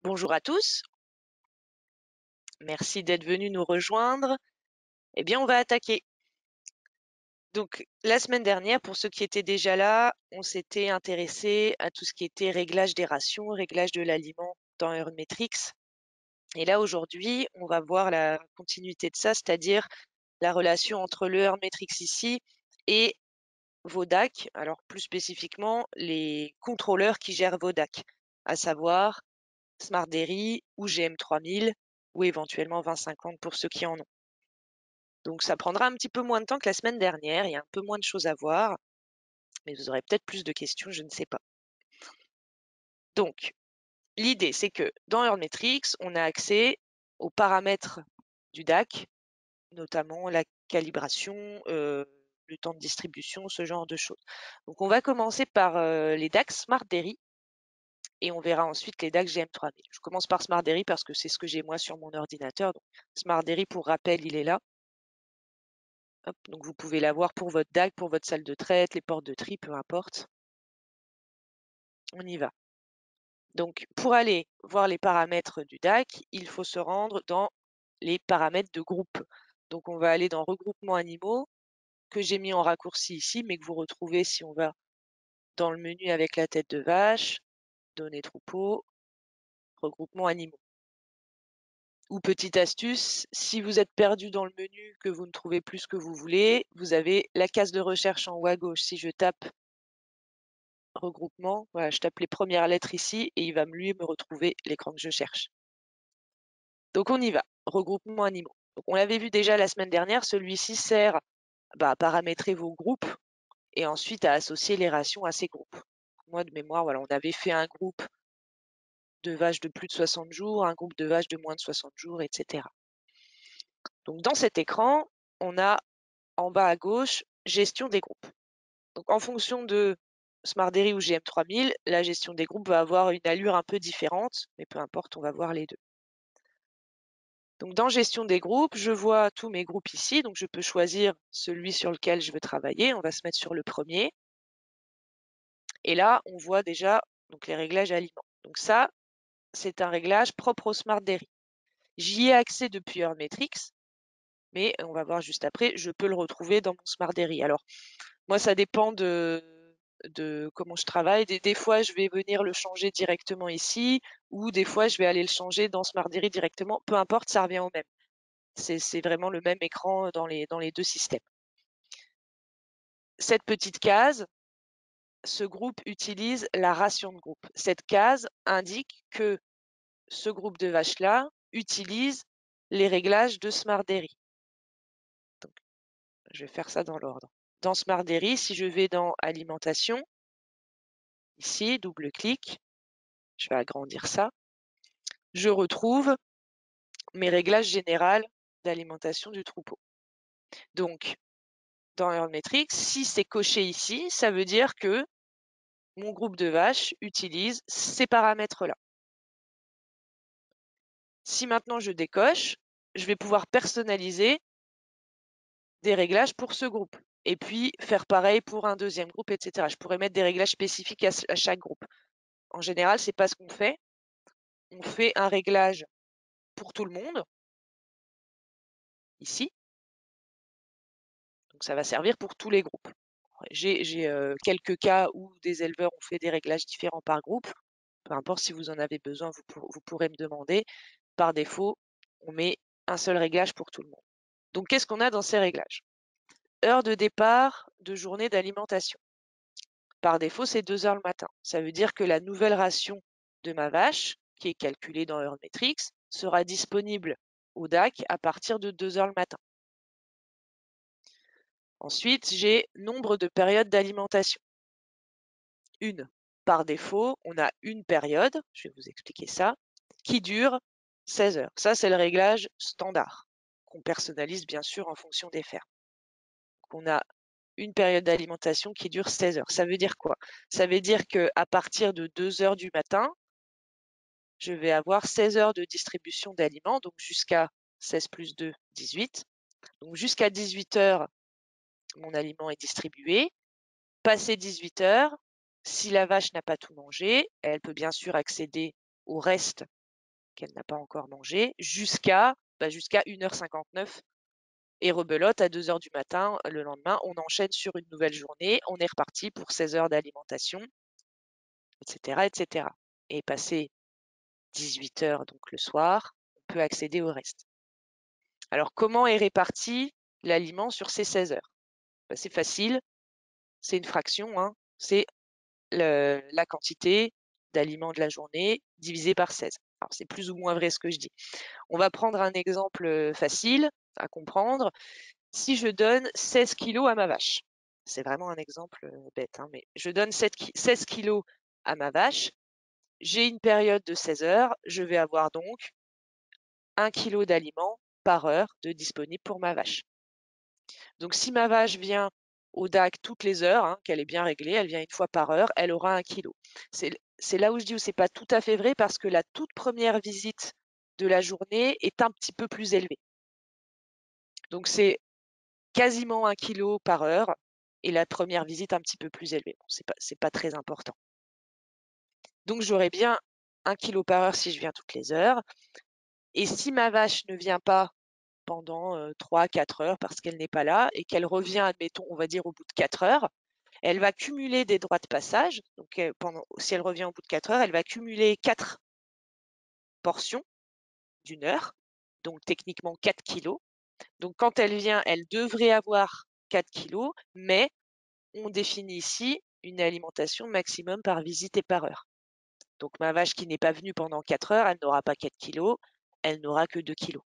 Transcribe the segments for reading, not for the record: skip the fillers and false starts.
Bonjour à tous, merci d'être venus nous rejoindre. Eh bien, on va attaquer. Donc, la semaine dernière, pour ceux qui étaient déjà là, on s'était intéressé à tout ce qui était réglage des rations, réglage de l'aliment dans Hermetrix. Et là, aujourd'hui, on va voir la continuité de ça, c'est-à-dire la relation entre le Hermetrix ici et vos DAC, alors plus spécifiquement les contrôleurs qui gèrent vos DAC, à savoir SmartDairy ou GM3000 ou éventuellement 2050 pour ceux qui en ont. Donc ça prendra un petit peu moins de temps que la semaine dernière, il y a un peu moins de choses à voir, mais vous aurez peut-être plus de questions, je ne sais pas. Donc, l'idée, c'est que dans Hermetrix, on a accès aux paramètres du DAC, notamment la calibration, le temps de distribution, ce genre de choses. Donc on va commencer par les DAC SmartDairy et on verra ensuite les DAC GM3000. Je commence par SmartDairy parce que c'est ce que j'ai moi sur mon ordinateur. Donc SmartDairy, pour rappel, il est là. Hop, donc vous pouvez l'avoir pour votre DAC, pour votre salle de traite, les portes de tri, peu importe. On y va. Donc pour aller voir les paramètres du DAC, il faut se rendre dans les paramètres de groupe. Donc on va aller dans regroupement animaux, que j'ai mis en raccourci ici, mais que vous retrouvez si on va dans le menu avec la tête de vache, données troupeau, regroupement animaux. Ou petite astuce, si vous êtes perdu dans le menu, que vous ne trouvez plus ce que vous voulez, vous avez la case de recherche en haut à gauche. Si je tape regroupement, voilà, je tape les premières lettres ici et il va lui me retrouver l'écran que je cherche. Donc on y va, regroupement animaux. Donc on l'avait vu déjà la semaine dernière, celui-ci sert à paramétrer vos groupes et ensuite à associer les rations à ces groupes. Moi de mémoire, voilà, on avait fait un groupe de vaches de plus de 60 jours, un groupe de vaches de moins de 60 jours, etc. Donc dans cet écran, on a en bas à gauche, gestion des groupes. Donc en fonction de SmartDairy ou GM3000, la gestion des groupes va avoir une allure un peu différente, mais peu importe, on va voir les deux. Donc dans gestion des groupes, je vois tous mes groupes ici, donc je peux choisir celui sur lequel je veux travailler. On va se mettre sur le premier. Et là, on voit déjà donc, les réglages aliments. Donc ça, c'est un réglage propre au SmartDairy. J'y ai accès depuis Hermetrix, mais on va voir juste après, je peux le retrouver dans mon SmartDairy. Alors, moi, ça dépend de comment je travaille. Des fois, je vais venir le changer directement ici, ou des fois, je vais aller le changer dans SmartDairy directement. Peu importe, ça revient au même. C'est vraiment le même écran dans les deux systèmes. Cette petite case, ce groupe utilise la ration de groupe. Cette case indique que ce groupe de vaches-là utilise les réglages de SmartDairy. Donc, je vais faire ça dans l'ordre. Dans SmartDairy, si je vais dans alimentation, ici, double-clic, je vais agrandir ça, je retrouve mes réglages généraux d'alimentation du troupeau. Donc, dans Hermetrix, si c'est coché ici, ça veut dire que mon groupe de vaches utilise ces paramètres-là. Si maintenant je décoche, je vais pouvoir personnaliser des réglages pour ce groupe et puis faire pareil pour un deuxième groupe, etc. Je pourrais mettre des réglages spécifiques à chaque groupe. En général, c'est pas ce qu'on fait. On fait un réglage pour tout le monde, ici. Donc ça va servir pour tous les groupes. J'ai quelques cas où des éleveurs ont fait des réglages différents par groupe. Peu importe si vous en avez besoin, vous pourrez me demander. Par défaut, on met un seul réglage pour tout le monde. Donc qu'est-ce qu'on a dans ces réglages? Heure de départ de journée d'alimentation. Par défaut, c'est 2 heures le matin. Ça veut dire que la nouvelle ration de ma vache, qui est calculée dans Hermetrix, sera disponible au DAC à partir de 2 heures le matin. Ensuite, j'ai nombre de périodes d'alimentation. Une. Par défaut, on a une période, je vais vous expliquer ça, qui dure 16 heures. Ça, c'est le réglage standard, qu'on personnalise bien sûr en fonction des fermes. On a une période d'alimentation qui dure 16 heures. Ça veut dire quoi? Ça veut dire qu'à partir de 2 heures du matin, je vais avoir 16 heures de distribution d'aliments, donc jusqu'à 16 plus 2, 18. Donc jusqu'à 18 heures, mon aliment est distribué. Passé 18 heures, si la vache n'a pas tout mangé, elle peut bien sûr accéder au reste qu'elle n'a pas encore mangé, jusqu'à 1h59 et rebelote à 2h du matin le lendemain. On enchaîne sur une nouvelle journée, on est reparti pour 16 heures d'alimentation, etc., etc. Et passé 18 heures, donc le soir, on peut accéder au reste. Alors, comment est réparti l'aliment sur ces 16 heures? C'est facile, c'est une fraction, hein, c'est la quantité d'aliments de la journée divisé par 16. Alors, c'est plus ou moins vrai ce que je dis. On va prendre un exemple facile à comprendre. Si je donne 16 kilos à ma vache, c'est vraiment un exemple bête, hein, mais je donne 16 kilos à ma vache, j'ai une période de 16 heures, je vais avoir donc 1 kilo d'aliments par heure de disponible pour ma vache. Donc si ma vache vient au DAC toutes les heures, hein, qu'elle est bien réglée, elle vient une fois par heure, elle aura 1 kilo. C'est là où je dis où c'est pas tout à fait vrai parce que la toute première visite de la journée est un petit peu plus élevée. Donc c'est quasiment 1 kilo par heure et la première visite un petit peu plus élevée. Bon, c'est pas très important. Donc j'aurai bien 1 kilo par heure si je viens toutes les heures. Et si ma vache ne vient pas pendant 3-4 heures parce qu'elle n'est pas là et qu'elle revient, admettons, on va dire au bout de 4 heures, elle va cumuler des droits de passage. Donc si elle revient au bout de 4 heures, elle va cumuler 4 portions d'une heure, donc techniquement 4 kilos. Donc quand elle vient, elle devrait avoir 4 kilos, mais on définit ici une alimentation maximum par visite et par heure. Donc ma vache qui n'est pas venue pendant 4 heures, elle n'aura pas 4 kilos, elle n'aura que 2 kilos.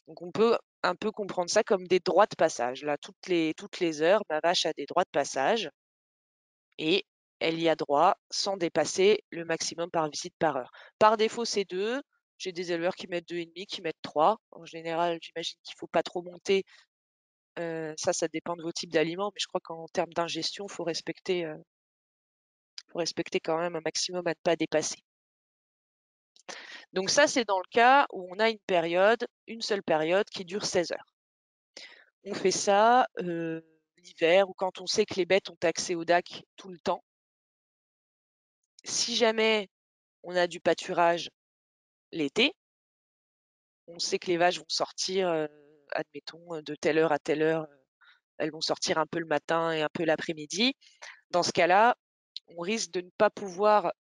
Donc on peut un peu comprendre ça comme des droits de passage. Là, toutes les heures, ma vache a des droits de passage et elle y a droit sans dépasser le maximum par visite par heure. Par défaut, c'est 2. J'ai des éleveurs qui mettent 2,5, qui mettent 3. En général, j'imagine qu'il ne faut pas trop monter. Ça dépend de vos types d'aliments, mais je crois qu'en termes d'ingestion, il faut respecter quand même un maximum à ne pas dépasser. Donc ça, c'est dans le cas où on a une seule période qui dure 16 heures. On fait ça l'hiver ou quand on sait que les bêtes ont accès au DAC tout le temps. Si jamais on a du pâturage l'été, on sait que les vaches vont sortir, admettons, de telle heure à telle heure, elles vont sortir un peu le matin et un peu l'après-midi. Dans ce cas-là, on risque de ne pas pouvoir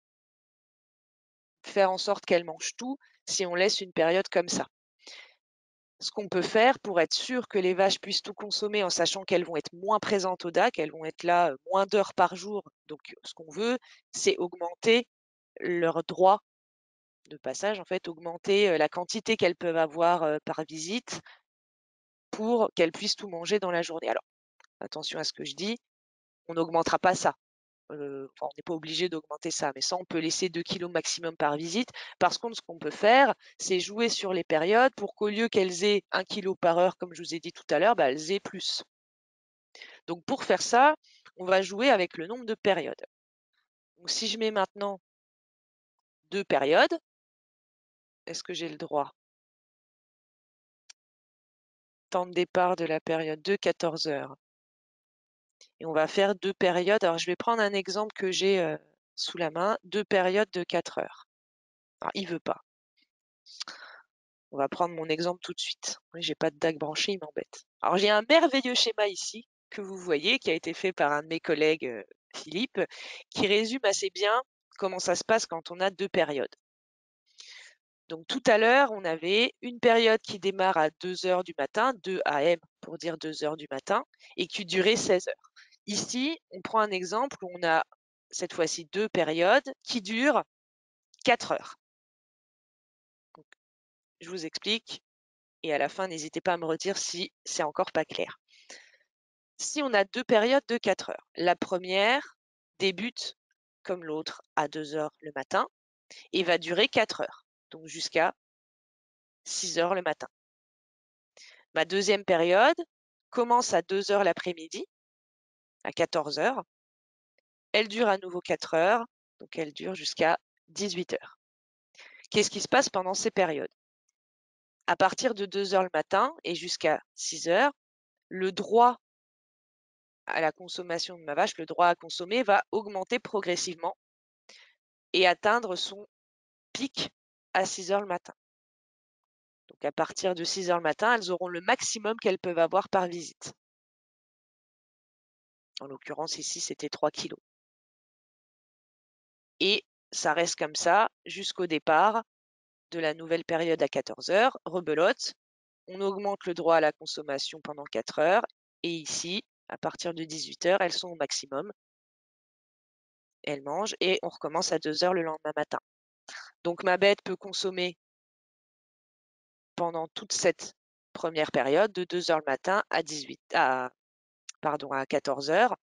faire en sorte qu'elles mangent tout si on laisse une période comme ça. Ce qu'on peut faire pour être sûr que les vaches puissent tout consommer en sachant qu'elles vont être moins présentes au DAC, elles vont être là moins d'heures par jour. Donc, ce qu'on veut, c'est augmenter leur droit de passage, en fait, augmenter la quantité qu'elles peuvent avoir par visite pour qu'elles puissent tout manger dans la journée. Alors, attention à ce que je dis, on n'augmentera pas ça. On n'est pas obligé d'augmenter ça, mais ça, on peut laisser 2 kilos maximum par visite. Par contre, ce qu'on peut faire, c'est jouer sur les périodes pour qu'au lieu qu'elles aient 1 kilo par heure, comme je vous ai dit tout à l'heure, elles aient plus. Donc pour faire ça, on va jouer avec le nombre de périodes. Donc si je mets maintenant 2 périodes, est-ce que j'ai le droit? Temps de départ de la période de 14 heures. Et on va faire 2 périodes. Alors je vais prendre un exemple que j'ai sous la main, 2 périodes de 4 heures. Alors il veut pas. On va prendre mon exemple tout de suite. Oui, j'ai pas de DAC branché, il m'embête. Alors j'ai un merveilleux schéma ici que vous voyez, qui a été fait par un de mes collègues, Philippe, qui résume assez bien comment ça se passe quand on a 2 périodes. Donc tout à l'heure, on avait une période qui démarre à 2 heures du matin, 2 AM pour dire 2 heures du matin, et qui durait 16 heures. Ici, on prend un exemple où on a cette fois-ci 2 périodes qui durent 4 heures. Donc, je vous explique et à la fin, n'hésitez pas à me redire si c'est encore pas clair. Si on a 2 périodes de 4 heures, la première débute comme l'autre à 2 heures le matin et va durer 4 heures, donc jusqu'à 6 heures le matin. Ma deuxième période commence à 2 heures l'après-midi, à 14 heures. Elle dure à nouveau 4 heures, donc elle dure jusqu'à 18 heures. Qu'est-ce qui se passe pendant ces périodes? À partir de 2 heures le matin et jusqu'à 6 heures, le droit à la consommation de ma vache, le droit à consommer va augmenter progressivement et atteindre son pic à 6 heures le matin. Donc à partir de 6 heures le matin, elles auront le maximum qu'elles peuvent avoir par visite. En l'occurrence, ici, c'était 3 kilos. Et ça reste comme ça jusqu'au départ de la nouvelle période à 14 heures. Rebelote, on augmente le droit à la consommation pendant 4 heures. Et ici, à partir de 18 heures, elles sont au maximum. Elles mangent et on recommence à 2 heures le lendemain matin. Donc ma bête peut consommer pendant toute cette première période de 2 heures le matin à 14 heures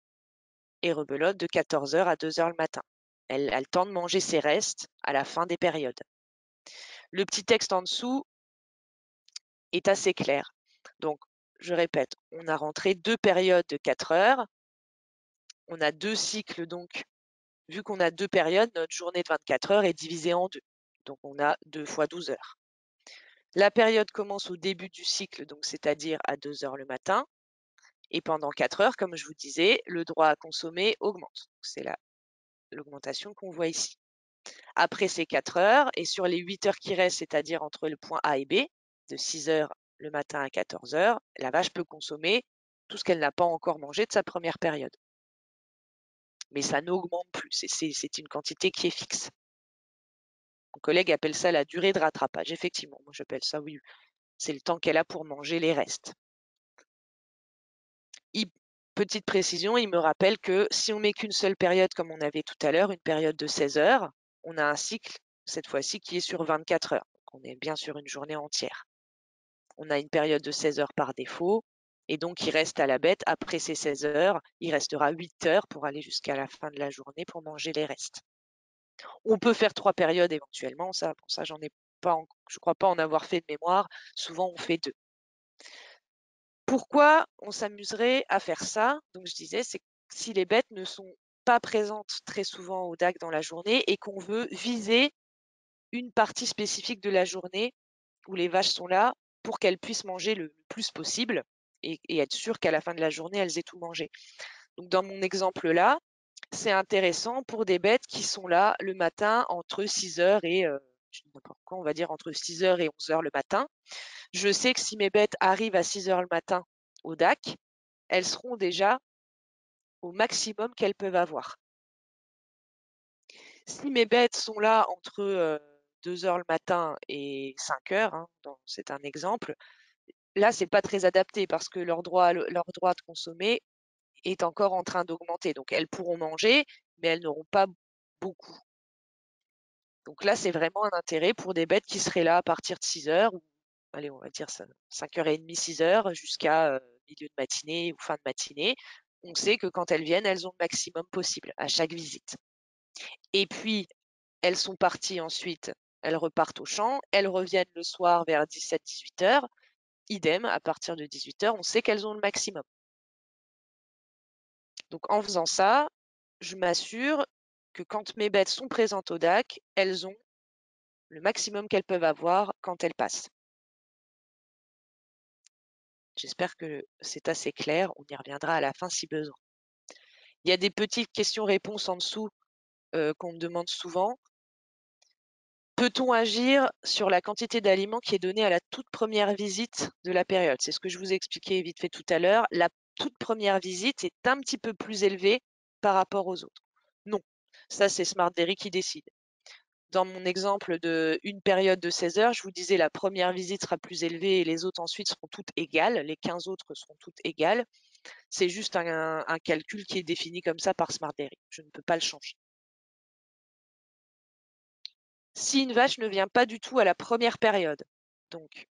et rebelote de 14 heures à 2 heures le matin. Elle a le temps de manger ses restes à la fin des périodes. Le petit texte en dessous est assez clair. Donc, je répète, on a rentré 2 périodes de 4 heures. On a 2 cycles, donc, vu qu'on a 2 périodes, notre journée de 24 heures est divisée en 2. Donc, on a 2 fois 12 heures. La période commence au début du cycle, donc c'est-à-dire à 2 heures le matin. Et pendant 4 heures, comme je vous disais, le droit à consommer augmente. C'est l'augmentation qu'on voit ici. Après ces 4 heures, et sur les 8 heures qui restent, c'est-à-dire entre le point A et B, de 6 heures le matin à 14 heures, la vache peut consommer tout ce qu'elle n'a pas encore mangé de sa première période. Mais ça n'augmente plus, c'est une quantité qui est fixe. Mon collègue appelle ça la durée de rattrapage. Effectivement, moi j'appelle ça, oui, c'est le temps qu'elle a pour manger les restes. Petite précision, il me rappelle que si on met qu'une seule période, comme on avait tout à l'heure, une période de 16 heures, on a un cycle, cette fois-ci, qui est sur 24 heures. Donc on est bien sur une journée entière. On a une période de 16 heures par défaut, et donc il reste à la bête, après ces 16 heures, il restera 8 heures pour aller jusqu'à la fin de la journée pour manger les restes. On peut faire 3 périodes éventuellement, pour ça j'en ai pas, je crois pas en avoir fait de mémoire. Souvent on fait 2. Pourquoi on s'amuserait à faire ça? Donc je disais, c'est si les bêtes ne sont pas présentes très souvent au DAC dans la journée et qu'on veut viser une partie spécifique de la journée où les vaches sont là pour qu'elles puissent manger le plus possible et être sûr qu'à la fin de la journée, elles aient tout mangé. Donc dans mon exemple là, c'est intéressant pour des bêtes qui sont là le matin entre 6 heures et je dis n'importe quoi, on va dire entre 6 heures et 11 heures le matin. Je sais que si mes bêtes arrivent à 6 heures le matin au DAC, elles seront déjà au maximum qu'elles peuvent avoir. Si mes bêtes sont là entre 2 heures le matin et 5 heures, hein, c'est un exemple, là, c'est pas très adapté parce que leur droit de consommer est encore en train d'augmenter. Donc, elles pourront manger, mais elles n'auront pas beaucoup. Donc là, c'est vraiment un intérêt pour des bêtes qui seraient là à partir de 6 heures, ou allez, on va dire 5h30, 6 heures, jusqu'à milieu de matinée ou fin de matinée. On sait que quand elles viennent, elles ont le maximum possible à chaque visite. Et puis, elles sont parties ensuite, elles repartent au champ, elles reviennent le soir vers 17-18 heures. Idem, à partir de 18 heures, on sait qu'elles ont le maximum. Donc en faisant ça, je m'assure que quand mes bêtes sont présentes au DAC, elles ont le maximum qu'elles peuvent avoir quand elles passent. J'espère que c'est assez clair, on y reviendra à la fin si besoin. Il y a des petites questions-réponses en dessous qu'on me demande souvent. Peut-on agir sur la quantité d'aliments qui est donnée à la toute première visite de la période? C'est ce que je vous ai expliqué vite fait tout à l'heure. La toute première visite est un petit peu plus élevée par rapport aux autres. Non, ça c'est Smart Dairy qui décide. Dans mon exemple de une période de 16 heures, je vous disais la première visite sera plus élevée et les autres ensuite seront toutes égales. Les 15 autres seront toutes égales. C'est juste un calcul qui est défini comme ça par Smart Dairy. Je ne peux pas le changer. Si une vache ne vient pas du tout à la première période, donc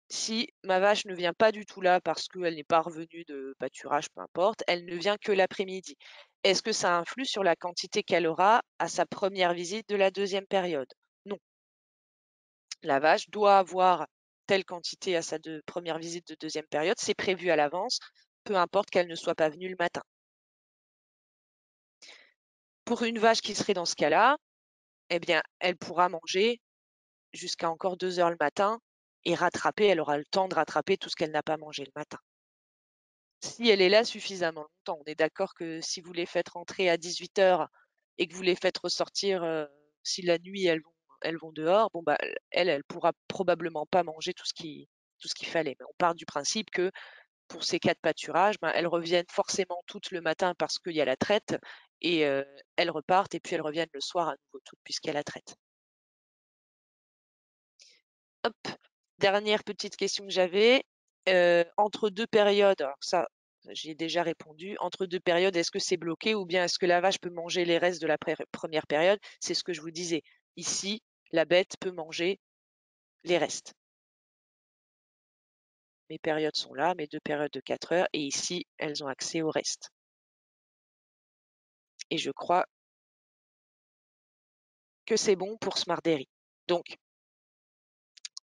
si ma vache ne vient pas du tout là parce qu'elle n'est pas revenue de pâturage, peu importe, elle ne vient que l'après-midi. Est-ce que ça influe sur la quantité qu'elle aura à sa première visite de la deuxième période? Non. La vache doit avoir telle quantité à sa première visite de deuxième période, c'est prévu à l'avance, peu importe qu'elle ne soit pas venue le matin. Pour une vache qui serait dans ce cas-là, eh bien, elle pourra manger jusqu'à encore 2 heures le matin et rattraper, elle aura le temps de rattraper tout ce qu'elle n'a pas mangé le matin. Si elle est là suffisamment longtemps, on est d'accord que si vous les faites rentrer à 18 heures et que vous les faites ressortir si la nuit elles vont dehors, bon bah elle pourra probablement pas manger tout ce qu'il fallait. Mais on part du principe que pour ces cas de pâturage, ben, elles reviennent forcément toutes le matin parce qu'il y a la traite et elles repartent et puis elles reviennent le soir à nouveau toutes puisqu'il y a la traite. Hop, dernière petite question que j'avais, entre 2 périodes, alors ça, j'y ai déjà répondu. Entre 2 périodes, est-ce que c'est bloqué ou bien est-ce que la vache peut manger les restes de la première période? C'est ce que je vous disais. Ici, la bête peut manger les restes. Mes périodes sont là, mes 2 périodes de 4 heures et ici, elles ont accès au reste. Et je crois que c'est bon pour Smart Dairy. Donc,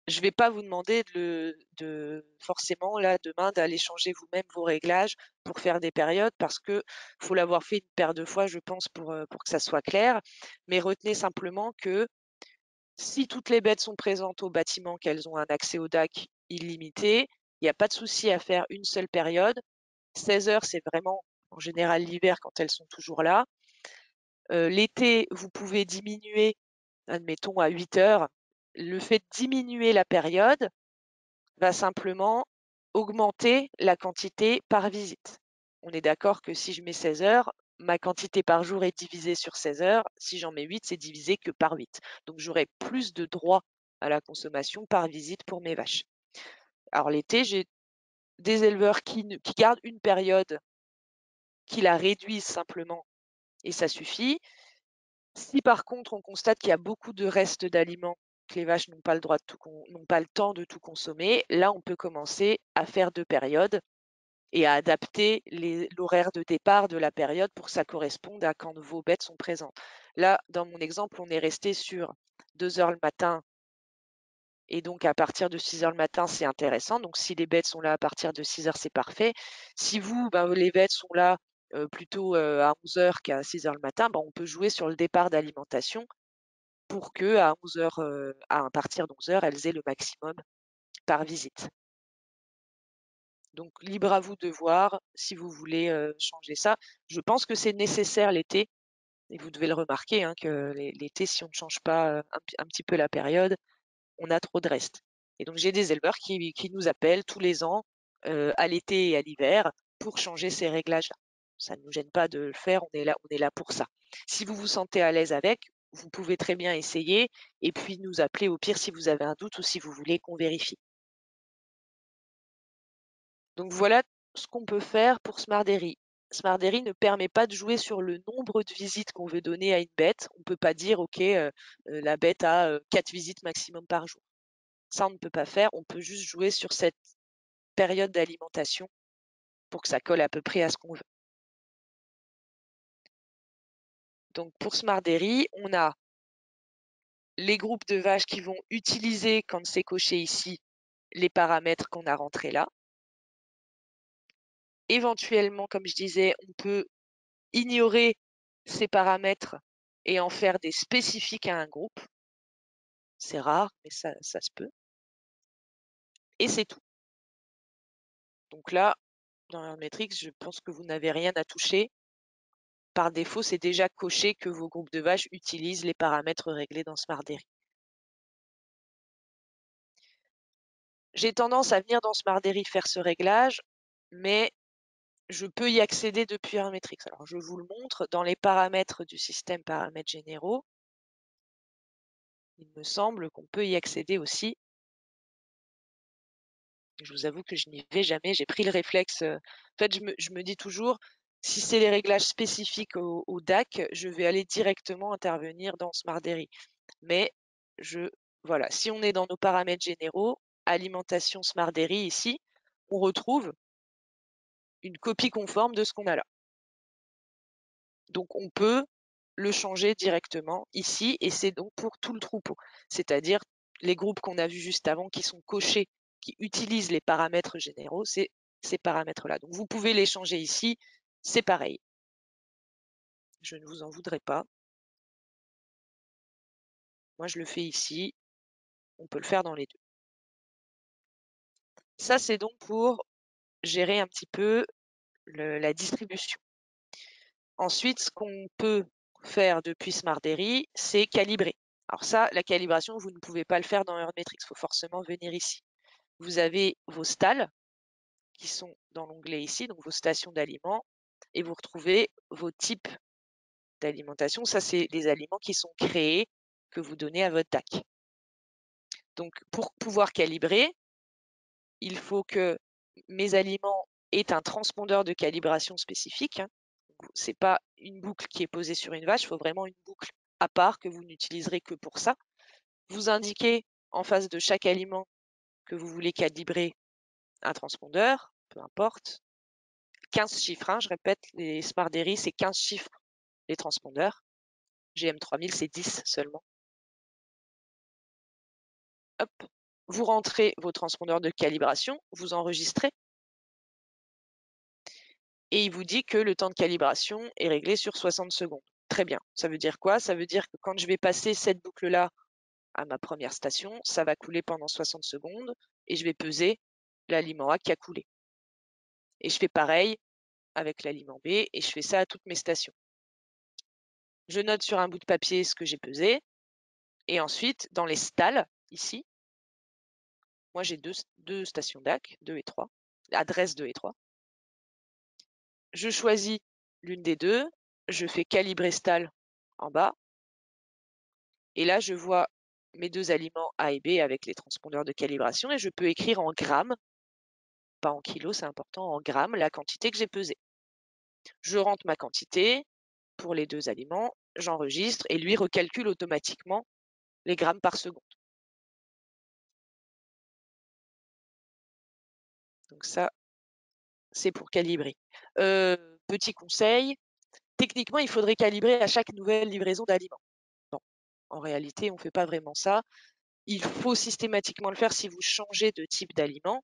je vais pas vous demander de forcément là demain d'aller changer vous-même vos réglages pour faire des périodes parce que faut l'avoir fait une paire de fois, je pense, pour que ça soit clair. Mais retenez simplement que si toutes les bêtes sont présentes au bâtiment, qu'elles ont un accès au DAC illimité, il n'y a pas de souci à faire une seule période. 16 heures, c'est vraiment en général l'hiver quand elles sont toujours là. L'été, vous pouvez diminuer, admettons à 8 heures. Le fait de diminuer la période va simplement augmenter la quantité par visite. On est d'accord que si je mets 16 heures, ma quantité par jour est divisée sur 16 heures. Si j'en mets 8, c'est divisé que par 8. Donc j'aurai plus de droits à la consommation par visite pour mes vaches. Alors l'été, j'ai des éleveurs qui gardent une période, qui la réduisent simplement et ça suffit. Si par contre on constate qu'il y a beaucoup de restes d'aliments, que les vaches n'ont pas le droit de n'ont pas le temps de tout consommer, là on peut commencer à faire 2 périodes et à adapter l'horaire de départ de la période pour que ça corresponde à quand vos bêtes sont présentes. Là, dans mon exemple, on est resté sur 2 heures le matin et donc à partir de 6 heures le matin, c'est intéressant. Donc si les bêtes sont là à partir de 6 heures, c'est parfait. Si vous, ben, les bêtes sont là plutôt à 11 heures qu'à 6 heures le matin, ben, on peut jouer sur le départ d'alimentation pour qu'à 11 heures, à partir d'11 heures, elles aient le maximum par visite. Donc libre à vous de voir si vous voulez, changer ça. Je pense que c'est nécessaire l'été et vous devez le remarquer, hein, que l'été, si on ne change pas, un petit peu la période, on a trop de restes. Et donc j'ai des éleveurs qui nous appellent tous les ans, à l'été et à l'hiver pour changer ces réglages-là. Ça ne nous gêne pas de le faire, on est là pour ça. Si vous vous sentez à l'aise avec, vous pouvez très bien essayer et puis nous appeler au pire si vous avez un doute ou si vous voulez qu'on vérifie. Donc voilà ce qu'on peut faire pour Smartdairy. Smartdairy ne permet pas de jouer sur le nombre de visites qu'on veut donner à une bête. On ne peut pas dire: «OK, la bête a, 4 visites maximum par jour». Ça, on ne peut pas faire. On peut juste jouer sur cette période d'alimentation pour que ça colle à peu près à ce qu'on veut. Donc pour Smart Dairy, on a les groupes de vaches qui vont utiliser, quand c'est coché ici, les paramètres qu'on a rentrés là. Éventuellement, comme je disais, on peut ignorer ces paramètres et en faire des spécifiques à un groupe. C'est rare, mais ça se peut. Et c'est tout. Donc là, dans Hermetrix, je pense que vous n'avez rien à toucher. Par défaut, c'est déjà coché que vos groupes de vaches utilisent les paramètres réglés dans Smart Dairy. J'ai tendance à venir dans Smart Dairy faire ce réglage, mais je peux y accéder depuis Hermetrix. Alors, je vous le montre dans les paramètres du système paramètres généraux. Il me semble qu'on peut y accéder aussi. Je vous avoue que je n'y vais jamais. J'ai pris le réflexe. En fait, je me dis toujours, si c'est les réglages spécifiques au DAC, je vais aller directement intervenir dans Smart Dairy. Mais voilà, si on est dans nos paramètres généraux, alimentation Smart Dairy ici, on retrouve une copie conforme de ce qu'on a là. Donc on peut le changer directement ici et c'est donc pour tout le troupeau. C'est-à-dire les groupes qu'on a vus juste avant qui sont cochés, qui utilisent les paramètres généraux, c'est ces paramètres-là. Donc vous pouvez les changer ici, c'est pareil. Je ne vous en voudrais pas. Moi, je le fais ici. On peut le faire dans les deux. Ça, c'est donc pour gérer un petit peu la distribution. Ensuite, ce qu'on peut faire depuis Smartdairy, c'est calibrer. Alors ça, la calibration, vous ne pouvez pas le faire dans Earthmetrics, il faut forcément venir ici. Vous avez vos stalls qui sont dans l'onglet ici, donc vos stations d'aliments, et vous retrouvez vos types d'alimentation. Ça, c'est les aliments qui sont créés, que vous donnez à votre DAC. Donc, pour pouvoir calibrer, il faut que mes aliments aient un transpondeur de calibration spécifique. Hein. Ce n'est pas une boucle qui est posée sur une vache, il faut vraiment une boucle à part que vous n'utiliserez que pour ça. Vous indiquez en face de chaque aliment que vous voulez calibrer un transpondeur, peu importe. 15 chiffres, hein, je répète, les Smartdairy, c'est 15 chiffres les transpondeurs. GM3000, c'est 10 seulement. Hop, vous rentrez vos transpondeurs de calibration, vous enregistrez, et il vous dit que le temps de calibration est réglé sur 60 secondes. Très bien. Ça veut dire quoi? Ça veut dire que quand je vais passer cette boucle-là à ma première station, ça va couler pendant 60 secondes et je vais peser l'aliment A qui a coulé. Et je fais pareil avec l'aliment B et je fais ça à toutes mes stations. Je note sur un bout de papier ce que j'ai pesé et ensuite, dans les stalls, ici, moi j'ai deux stations DAC, 2 et 3, adresse 2 et 3. Je choisis l'une des deux, je fais calibrer stall en bas et là je vois mes deux aliments A et B avec les transpondeurs de calibration et je peux écrire en grammes, pas en kilos, c'est important, en grammes, la quantité que j'ai pesée. Je rentre ma quantité pour les deux aliments, j'enregistre et lui recalcule automatiquement les grammes par seconde. Donc ça, c'est pour calibrer. Petit conseil, techniquement, il faudrait calibrer à chaque nouvelle livraison d'aliments. Non, en réalité, on ne fait pas vraiment ça. Il faut systématiquement le faire si vous changez de type d'aliment.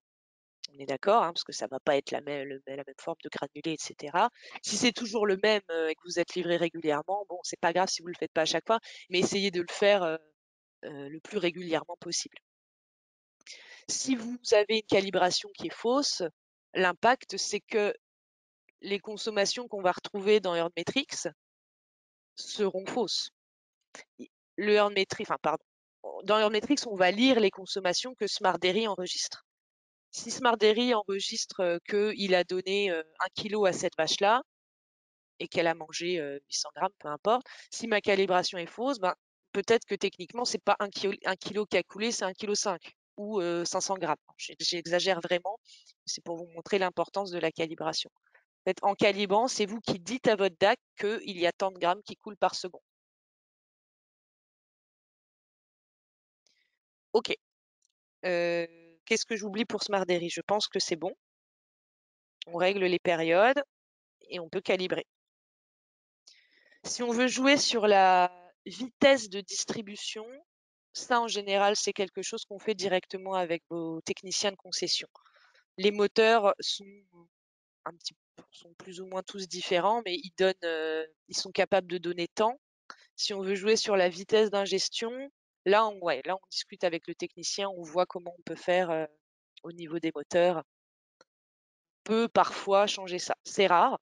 On est d'accord, hein, parce que ça ne va pas être la même forme de granulé, etc. Si c'est toujours le même et que vous êtes livré régulièrement, bon, c'est pas grave si vous ne le faites pas à chaque fois, mais essayez de le faire le plus régulièrement possible. Si vous avez une calibration qui est fausse, l'impact, c'est que les consommations qu'on va retrouver dans Earthmetrics seront fausses. Le Earthmetrics, enfin, pardon, dans Earthmetrics, on va lire les consommations que Smartdairy enregistre. Si Smartdairy enregistre qu'il a donné 1 kg à cette vache-là et qu'elle a mangé 800 grammes, peu importe, si ma calibration est fausse, ben, peut-être que techniquement, c'est pas 1 kg qui a coulé, c'est 1,5 kg ou 500 grammes. J'exagère vraiment, c'est pour vous montrer l'importance de la calibration. En fait, en calibrant, c'est vous qui dites à votre DAC qu'il y a tant de grammes qui coulent par seconde. OK. Qu'est-ce que j'oublie pour Smartdairy? Je pense que c'est bon. On règle les périodes et on peut calibrer. Si on veut jouer sur la vitesse de distribution, ça en général, c'est quelque chose qu'on fait directement avec vos techniciens de concession. Les moteurs sont sont plus ou moins tous différents, mais ils sont capables de donner temps. Si on veut jouer sur la vitesse d'ingestion, là on discute avec le technicien, on voit comment on peut faire au niveau des moteurs. On peut parfois changer ça. C'est rare.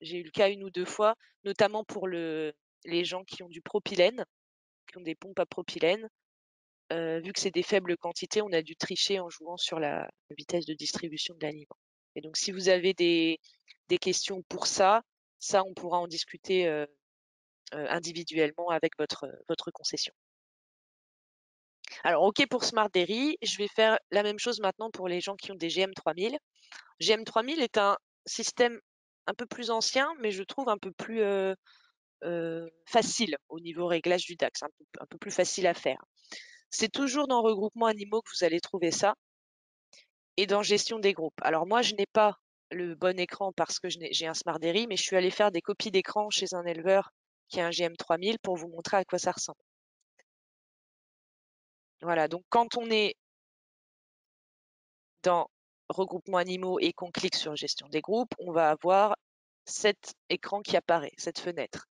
J'ai eu le cas une ou deux fois, notamment pour les gens qui ont du propylène, qui ont des pompes à propylène. Vu que c'est des faibles quantités, on a dû tricher en jouant sur la vitesse de distribution de l'aliment. Et donc si vous avez des questions pour ça, on pourra en discuter individuellement avec votre concession. Alors OK pour Smartdairy, je vais faire la même chose maintenant pour les gens qui ont des GM3000. GM3000 est un système un peu plus ancien, mais je trouve un peu plus facile au niveau réglage du DAX, un peu plus facile à faire. C'est toujours dans regroupement animaux que vous allez trouver ça et dans gestion des groupes. Alors moi, je n'ai pas le bon écran parce que j'ai un Smartdairy, mais je suis allée faire des copies d'écran chez un éleveur qui a un GM3000 pour vous montrer à quoi ça ressemble. Voilà, donc quand on est dans regroupement animaux et qu'on clique sur gestion des groupes, on va avoir cet écran qui apparaît, cette fenêtre.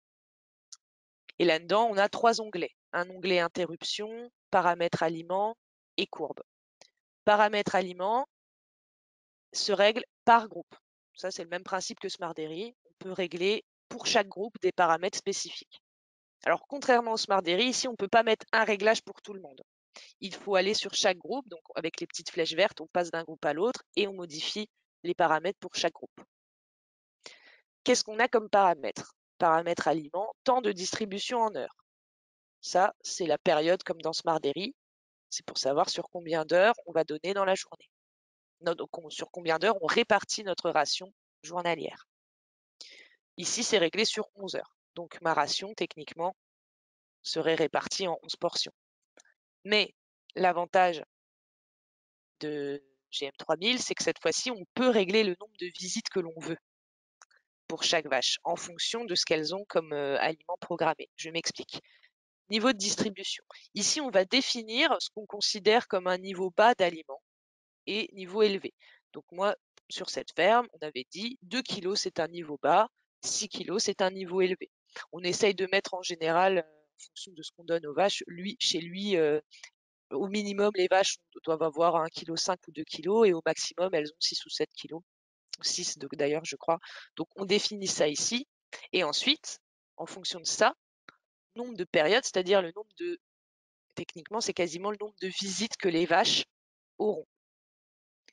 Et là-dedans, on a 3 onglets. Un onglet interruption, paramètres aliments et courbe. Paramètres aliments se règlent par groupe. Ça, c'est le même principe que Smartdairy. On peut régler pour chaque groupe des paramètres spécifiques. Alors, contrairement au Smart Dairy, ici, on ne peut pas mettre un réglage pour tout le monde. Il faut aller sur chaque groupe, donc avec les petites flèches vertes, on passe d'un groupe à l'autre et on modifie les paramètres pour chaque groupe. Qu'est-ce qu'on a comme paramètres? Paramètres aliments, temps de distribution en heures. Ça, c'est la période comme dans Smart Dairy. C'est pour savoir sur combien d'heures on va donner dans la journée. Donc, sur combien d'heures on répartit notre ration journalière. Ici, c'est réglé sur 11 heures. Donc, ma ration, techniquement, serait répartie en 11 portions. Mais l'avantage de GM3000, c'est que cette fois-ci, on peut régler le nombre de visites que l'on veut pour chaque vache en fonction de ce qu'elles ont comme aliment programmé. Je m'explique. Niveau de distribution. Ici, on va définir ce qu'on considère comme un niveau bas d'aliments et niveau élevé. Donc moi, sur cette ferme, on avait dit 2 kg c'est un niveau bas, 6 kg c'est un niveau élevé. On essaye de mettre en général, en fonction de ce qu'on donne aux vaches, chez lui, au minimum, les vaches doivent avoir 1,5 kg ou 2 kg et au maximum, elles ont 6 ou 7 kg. 6 d'ailleurs, je crois. Donc on définit ça ici. Et ensuite, en fonction de ça, nombre de périodes, c'est-à-dire le nombre de, techniquement, c'est quasiment le nombre de visites que les vaches auront.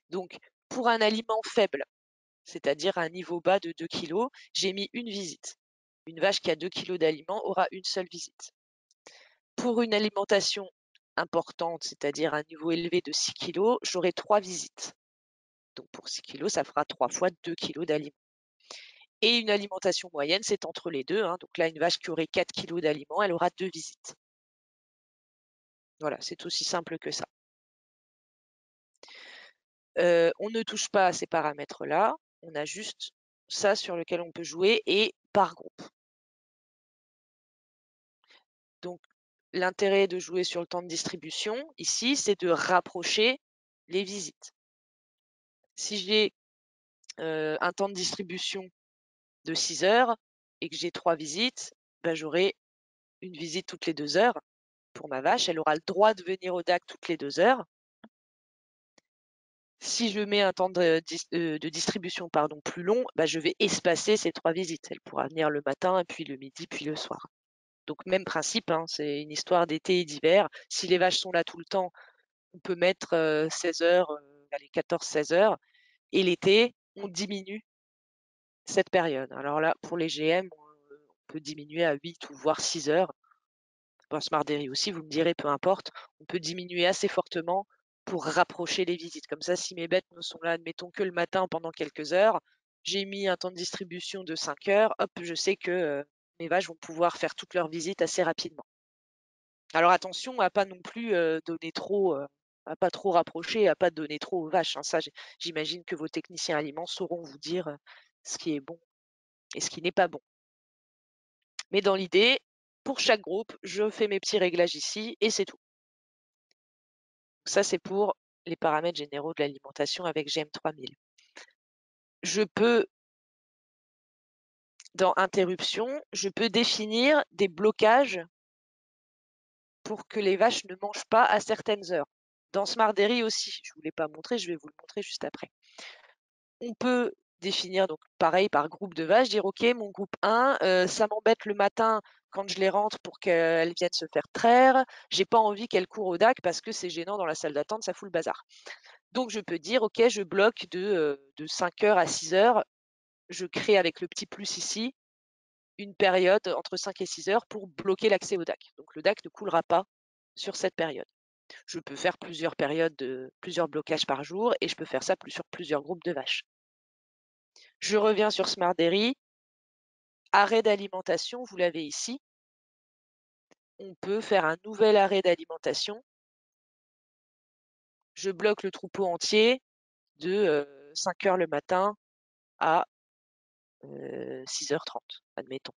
Donc, pour un aliment faible, c'est-à-dire un niveau bas de 2 kg, j'ai mis une visite. Une vache qui a 2 kg d'aliments aura une seule visite. Pour une alimentation importante, c'est-à-dire un niveau élevé de 6 kg, j'aurai 3 visites. Donc pour 6 kg, ça fera 3 fois 2 kg d'aliments. Et une alimentation moyenne, c'est entre les deux. Donc là, une vache qui aurait 4 kg d'aliments, elle aura 2 visites. Voilà, c'est aussi simple que ça. On ne touche pas à ces paramètres-là. On a juste ça sur lequel on peut jouer et par groupe. Donc, l'intérêt de jouer sur le temps de distribution, ici, c'est de rapprocher les visites. Si j'ai un temps de distribution de 6 heures et que j'ai 3 visites, ben, j'aurai une visite toutes les 2 heures pour ma vache. Elle aura le droit de venir au DAC toutes les 2 heures. Si je mets un temps de distribution plus long, ben, je vais espacer ces 3 visites. Elle pourra venir le matin, puis le midi, puis le soir. Donc même principe, c'est une histoire d'été et d'hiver. Si les vaches sont là tout le temps, on peut mettre 16 heures, allez 14-16 heures. Et l'été, on diminue cette période. Alors là, pour les GM, on peut diminuer à 8 ou voire 6 heures. Pour Smart Dairy aussi, vous me direz, peu importe. On peut diminuer assez fortement pour rapprocher les visites. Comme ça, si mes bêtes ne sont là, admettons, que le matin pendant quelques heures, j'ai mis un temps de distribution de 5 heures, hop, je sais que mes vaches vont pouvoir faire toutes leurs visites assez rapidement. Alors attention à pas non plus donner trop, à pas trop rapprocher, à pas donner trop aux vaches. Ça, j'imagine que vos techniciens aliments sauront vous dire ce qui est bon et ce qui n'est pas bon. Mais dans l'idée, pour chaque groupe, je fais mes petits réglages ici et c'est tout. Ça, c'est pour les paramètres généraux de l'alimentation avec GM3000. Je peux, dans interruption, je peux définir des blocages pour que les vaches ne mangent pas à certaines heures. Dans Smart Dairy aussi, je ne vous l'ai pas montré, je vais vous le montrer juste après. On peut définir, donc pareil, par groupe de vaches, dire ok, mon groupe 1, ça m'embête le matin quand je les rentre pour qu'elles viennent se faire traire. J'ai pas envie qu'elles courent au DAC parce que c'est gênant dans la salle d'attente, ça fout le bazar. Donc je peux dire ok, je bloque de 5 heures à 6 heures. Je crée avec le petit plus ici une période entre 5 et 6 heures pour bloquer l'accès au DAC. Donc le DAC ne coulera pas sur cette période. Je peux faire plusieurs périodes plusieurs blocages par jour et je peux faire ça sur plusieurs groupes de vaches. Je reviens sur Smart Dairy. Arrêt d'alimentation, vous l'avez ici. On peut faire un nouvel arrêt d'alimentation. Je bloque le troupeau entier de 5 heures le matin à 6h30, admettons.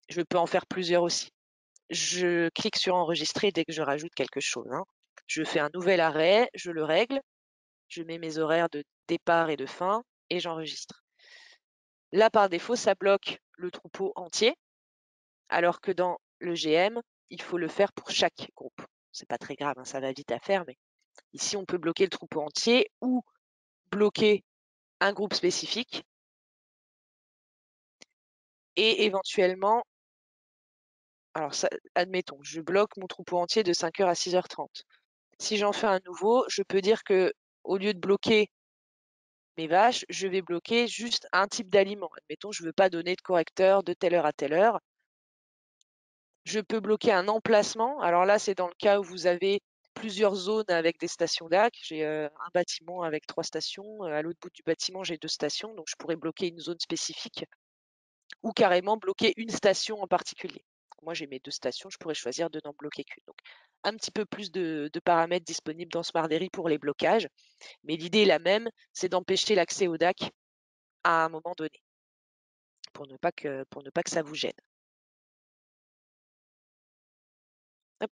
Je peux en faire plusieurs aussi. Je clique sur enregistrer dès que je rajoute quelque chose. Je fais un nouvel arrêt, je le règle, je mets mes horaires de départ et de fin et j'enregistre. Là, par défaut, ça bloque le troupeau entier, alors que dans le GM, il faut le faire pour chaque groupe. C'est pas très grave, ça va vite à faire, mais ici, on peut bloquer le troupeau entier ou bloquer un groupe spécifique et éventuellement Alors, ça, admettons, je bloque mon troupeau entier de 5 heures à 6h30. Si j'en fais un nouveau, je peux dire que au lieu de bloquer mes vaches, je vais bloquer juste un type d'aliment. Admettons, je ne veux pas donner de correcteur de telle heure à telle heure. Je peux bloquer un emplacement. Alors là, c'est dans le cas où vous avez plusieurs zones avec des stations DAC. J'ai un bâtiment avec 3 stations. À l'autre bout du bâtiment, j'ai 2 stations. Donc, je pourrais bloquer une zone spécifique ou carrément bloquer une station en particulier. Moi, j'ai mes 2 stations. Je pourrais choisir de n'en bloquer qu'une. Donc, un petit peu plus de paramètres disponibles dans Smartdairy pour les blocages. Mais l'idée est la même, c'est d'empêcher l'accès au DAC à un moment donné pour ne pas que ça vous gêne. Hop,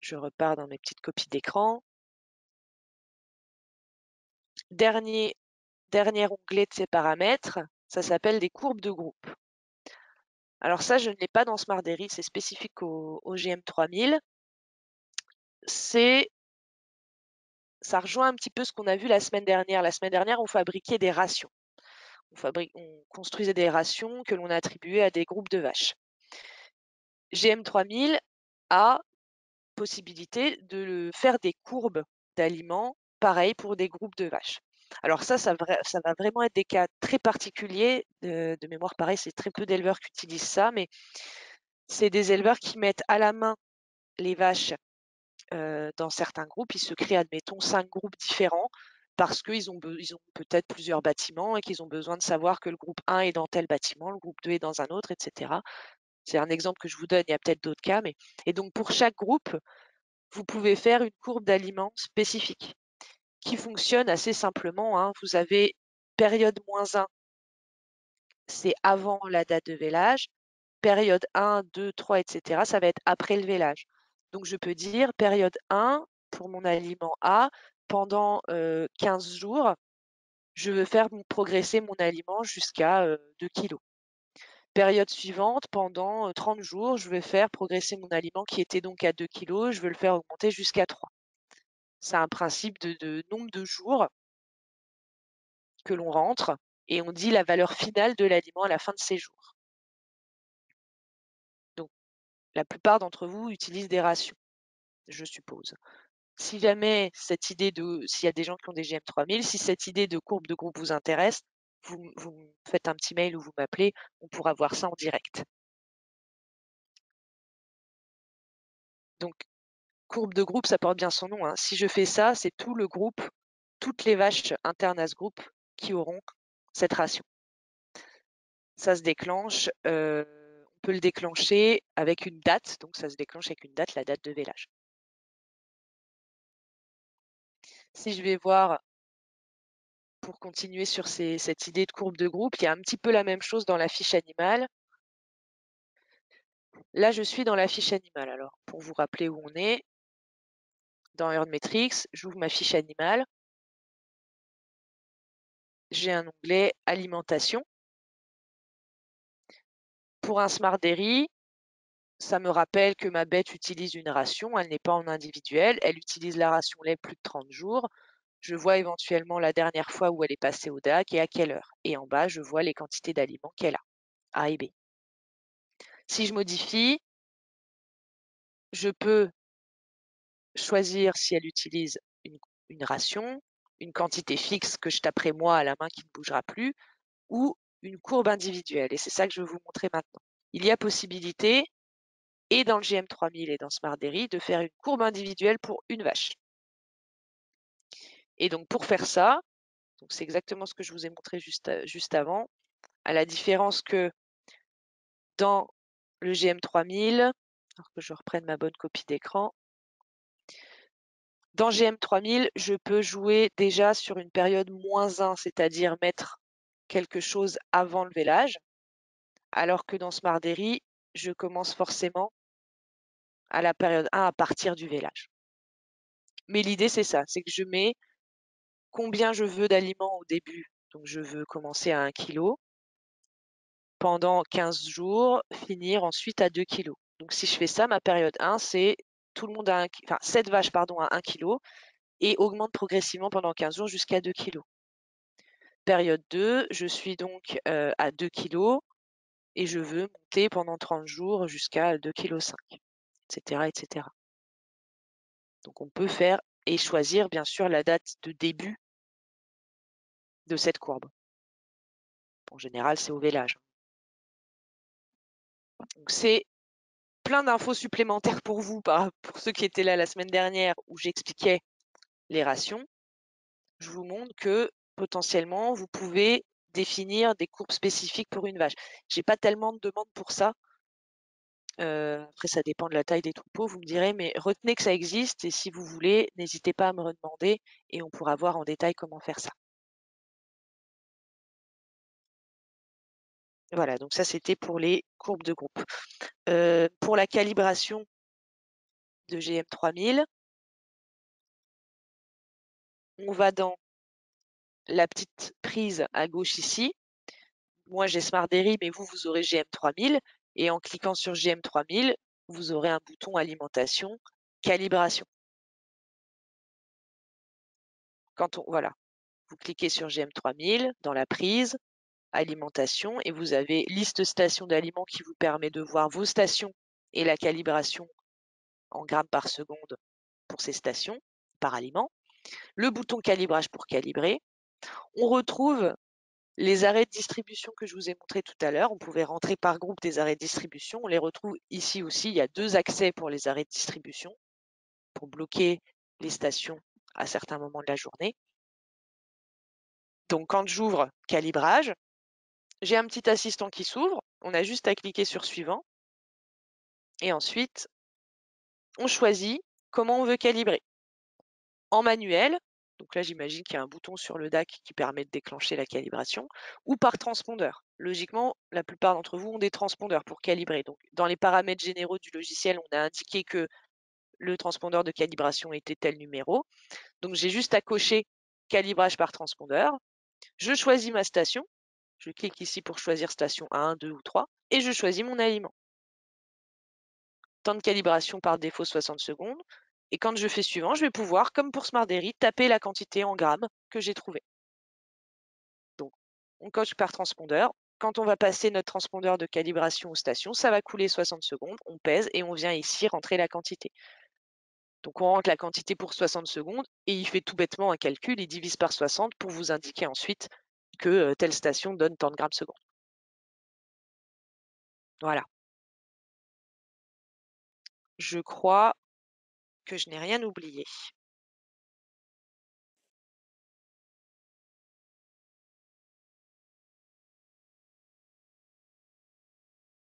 je repars dans mes petites copies d'écran. Dernier onglet de ces paramètres, ça s'appelle des courbes de groupe. Alors ça, je ne l'ai pas dans Smartdairy, c'est spécifique au GM3000. Ça rejoint un petit peu ce qu'on a vu la semaine dernière. La semaine dernière, on fabriquait des rations. On construisait des rations que l'on attribuait à des groupes de vaches. GM3000 a possibilité de faire des courbes d'aliments, pareil pour des groupes de vaches. Alors ça va vraiment être des cas très particuliers. De mémoire, pareil, c'est très peu d'éleveurs qui utilisent ça, mais c'est des éleveurs qui mettent à la main les vaches dans certains groupes. Ils se créent, admettons, 5 groupes différents parce qu'ils ont peut-être plusieurs bâtiments et qu'ils ont besoin de savoir que le groupe 1 est dans tel bâtiment, le groupe 2 est dans un autre, etc. C'est un exemple que je vous donne, il y a peut-être d'autres cas. Et donc pour chaque groupe, vous pouvez faire une courbe d'aliments spécifique qui fonctionne assez simplement, hein. Vous avez période -1, c'est avant la date de vélage. Période 1, 2, 3, etc., ça va être après le vélage. Donc je peux dire période 1 pour mon aliment A, pendant 15 jours, je veux faire progresser mon aliment jusqu'à 2 kg. Période suivante, pendant 30 jours, je vais faire progresser mon aliment qui était donc à 2 kg, je veux le faire augmenter jusqu'à 3. C'est un principe de nombre de jours que l'on rentre et on dit la valeur finale de l'aliment à la fin de ces jours. Donc, la plupart d'entre vous utilisent des rations, je suppose. Si jamais s'il y a des gens qui ont des GM3000, si cette idée de courbe de groupe vous intéresse, vous me faites un petit mail ou vous m'appelez, on pourra voir ça en direct. Donc, courbe de groupe, ça porte bien son nom, hein. Si je fais ça, c'est tout le groupe, toutes les vaches internes à ce groupe qui auront cette ration. Ça se déclenche, on peut le déclencher avec une date, donc ça se déclenche avec une date, la date de vélage. Si je vais voir, pour continuer sur cette idée de courbe de groupe, il y a un petit peu la même chose dans la fiche animale. Là, je suis dans la fiche animale. Alors, pour vous rappeler où on est, dans Earnmetrics, j'ouvre ma fiche animale. J'ai un onglet alimentation. Pour un Smart Dairy, ça me rappelle que ma bête utilise une ration, elle n'est pas en individuel, elle utilise la ration lait plus de 30 jours. Je vois éventuellement la dernière fois où elle est passée au DAC et à quelle heure. Et en bas, je vois les quantités d'aliments qu'elle a et B. Si je modifie, je peux choisir si elle utilise une ration, une quantité fixe que je taperai moi à la main qui ne bougera plus, ou une courbe individuelle. Et c'est ça que je vais vous montrer maintenant. Il y a possibilité, et dans le GM3000 et dans Smart Dairy, de faire une courbe individuelle pour une vache. Et donc pour faire ça, c'est exactement ce que je vous ai montré juste avant, à la différence que dans le GM3000, alors que je reprenne ma bonne copie d'écran, dans GM3000, je peux jouer déjà sur une période -1, c'est-à-dire mettre quelque chose avant le vélage, alors que dans Smart Dairy, je commence forcément à la période 1 à partir du vélage. Mais l'idée, c'est ça, c'est que je mets combien je veux d'aliments au début. Donc, je veux commencer à 1 kg. Pendant 15 jours, finir ensuite à 2 kg. Donc, si je fais ça, ma période 1, c'est tout le monde a 7 vaches pardon, à 1 kg et augmente progressivement pendant 15 jours jusqu'à 2 kg. Période 2, je suis donc à 2 kg. et je veux monter pendant 30 jours jusqu'à 2,5 kg, etc., etc. Donc on peut faire et choisir bien sûr la date de début de cette courbe. En général, c'est au vélage. Donc c'est plein d'infos supplémentaires pour vous, pour ceux qui étaient là la semaine dernière où j'expliquais les rations. Je vous montre que potentiellement, vous pouvez définir des courbes spécifiques pour une vache. J'ai pas tellement de demandes pour ça. Après, ça dépend de la taille des troupeaux, vous me direz, mais retenez que ça existe et si vous voulez, n'hésitez pas à me redemander et on pourra voir en détail comment faire ça. Voilà, donc ça, c'était pour les courbes de groupe. Pour la calibration de GM3000, on va dans la petite prise à gauche ici. Moi, j'ai Smartberry, mais vous aurez GM3000. Et en cliquant sur GM3000, vous aurez un bouton alimentation, calibration. Voilà, vous cliquez sur GM3000 dans la prise, alimentation, et vous avez liste station d'aliments qui vous permet de voir vos stations et la calibration en grammes par seconde pour ces stations par aliment. Le bouton calibrage pour calibrer. On retrouve les arrêts de distribution que je vous ai montré tout à l'heure. On pouvait rentrer par groupe des arrêts de distribution. On les retrouve ici aussi. Il y a 2 accès pour les arrêts de distribution pour bloquer les stations à certains moments de la journée. Donc quand j'ouvre calibrage, j'ai un petit assistant qui s'ouvre. On a juste à cliquer sur suivant. Et ensuite, on choisit comment on veut calibrer. En manuel, donc là j'imagine qu'il y a un bouton sur le DAC qui permet de déclencher la calibration, ou par transpondeur. Logiquement, la plupart d'entre vous ont des transpondeurs pour calibrer. Donc dans les paramètres généraux du logiciel, on a indiqué que le transpondeur de calibration était tel numéro. Donc j'ai juste à cocher calibrage par transpondeur. Je choisis ma station. Je clique ici pour choisir station 1, 2 ou 3 et je choisis mon aliment. Temps de calibration par défaut 60 secondes. Et quand je fais suivant, je vais pouvoir, comme pour Smartberry, taper la quantité en grammes que j'ai trouvée. Donc, on coche par transpondeur. Quand on va passer notre transpondeur de calibration aux stations, ça va couler 60 secondes, on pèse et on vient ici rentrer la quantité. Donc, on rentre la quantité pour 60 secondes et il fait tout bêtement un calcul, il divise par 60 pour vous indiquer ensuite que telle station donne tant de grammes secondes. Voilà. Je crois que je n'ai rien oublié.